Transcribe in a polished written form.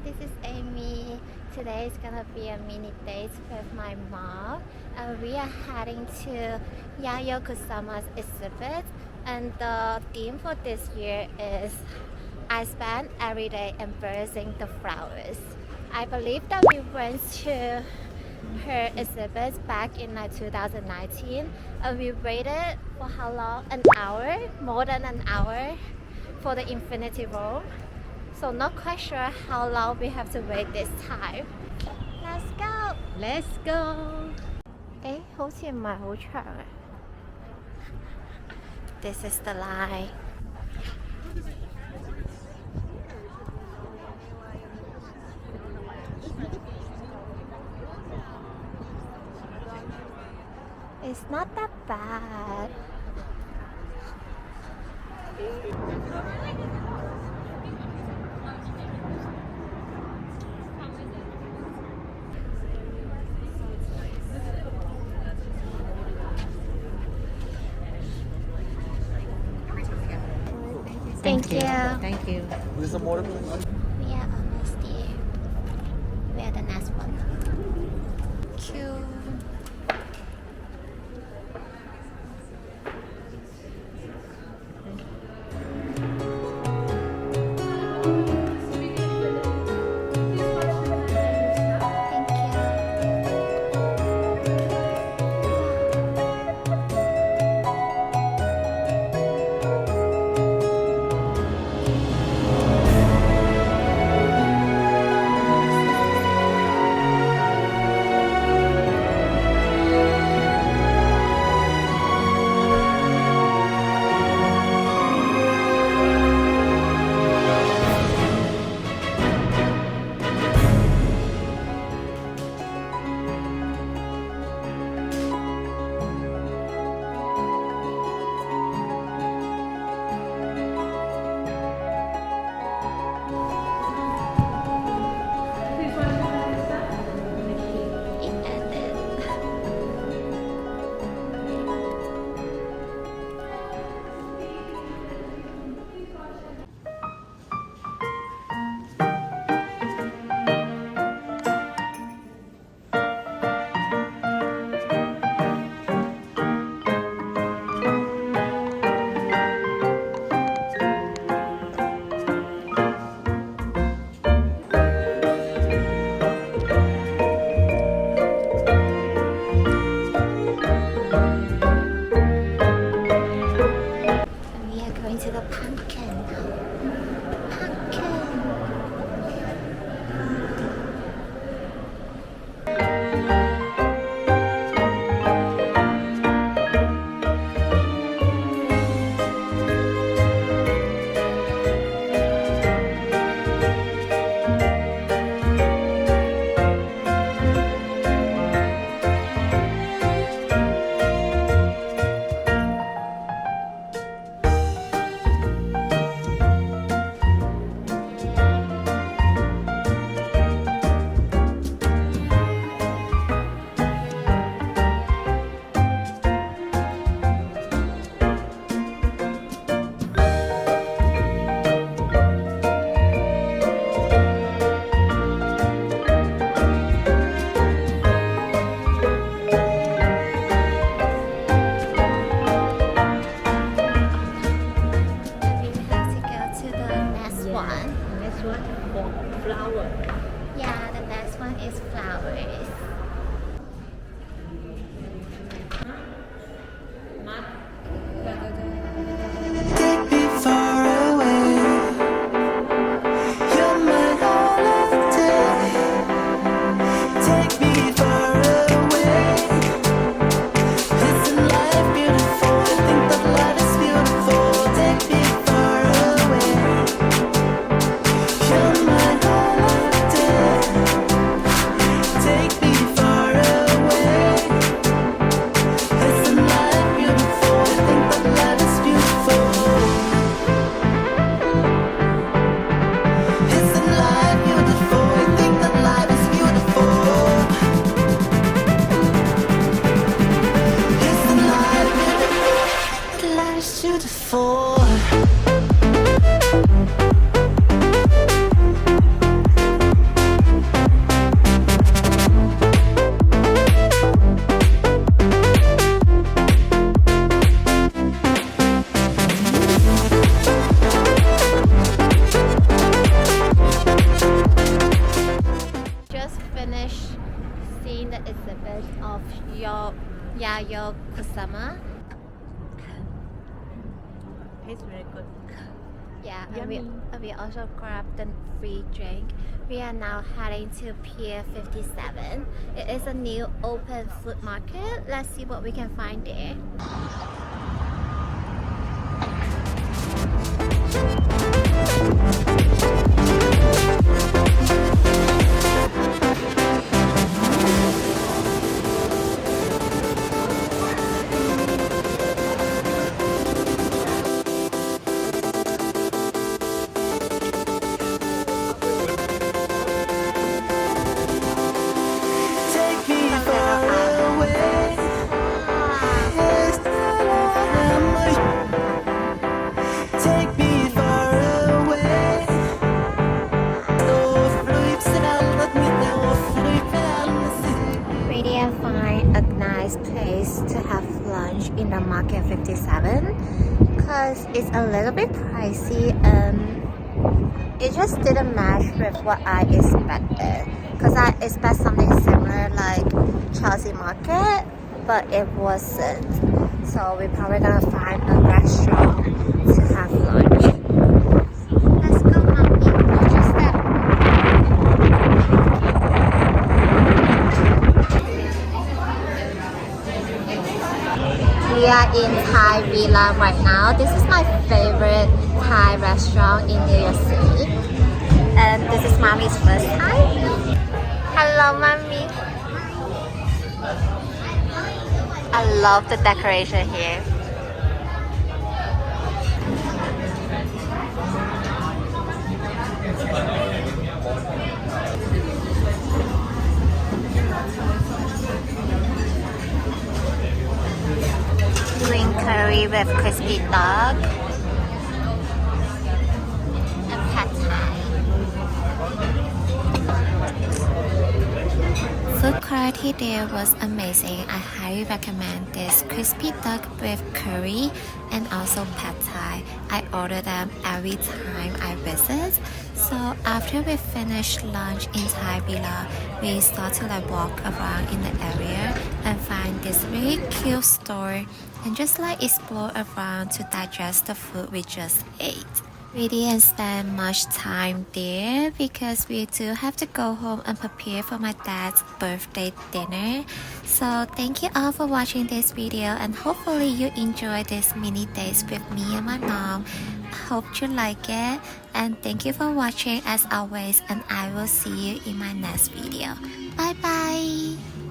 this is Amy. Today is gonna be a mini date with my mom. We are heading to Yayoi Kusama's exhibit, and the theme for this year is I spend every day embracing the flowers. I believe that we went to her exhibit back in 2019, and we waited for how long? An hour? More than an hour for the Infinity Room. So not quite sure how long we have to wait this time. Let's go! Let's go! 好似唔係好長啊。This is the line. It's not that bad. Thank you. Thank you. Is some water, please? We are almost there. We are the next one. Cute. To the pumpkin. Yeah, the next one is flowers. Take me far away. You're my holiday. Take me far away. Isn't life beautiful? I think that life is beautiful. Take me far away. You're my holiday. Take me favorite of your Yayoi Kusama. Tastes very good. Yeah, Yummy. and we also grabbed the free drink. We are now heading to Pier 57. It is a new open food market. Let's see what we can find there. Take me far away. Yes, take me far away. Really find a nice place to have lunch in the Market 57 because it's a little bit pricey and it just didn't match with what I expected. Because I expect something similar like Chelsea Market, but it wasn't. So we're probably gonna find a restaurant to have lunch. Let's go, mommy. Watch your step. We are in Thai Villa right now. This is my favorite Thai restaurant in New York City. And this is mommy's first time. Hello, mommy. I love the decoration here. Green curry with crispy dog and pad thai. Food quality there was amazing. I highly recommend this crispy duck with curry and also pad thai. I order them every time I visit. So after we finish lunch in Thai Villa, we start to walk around in the area and find this really cute store and just explore around to digest the food we just ate. We didn't spend much time there because we do have to go home and prepare for my dad's birthday dinner. So thank you all for watching this video and hopefully you enjoy this mini dates with me and my mom. Hope you like it and thank you for watching as always and I will see you in my next video. Bye bye!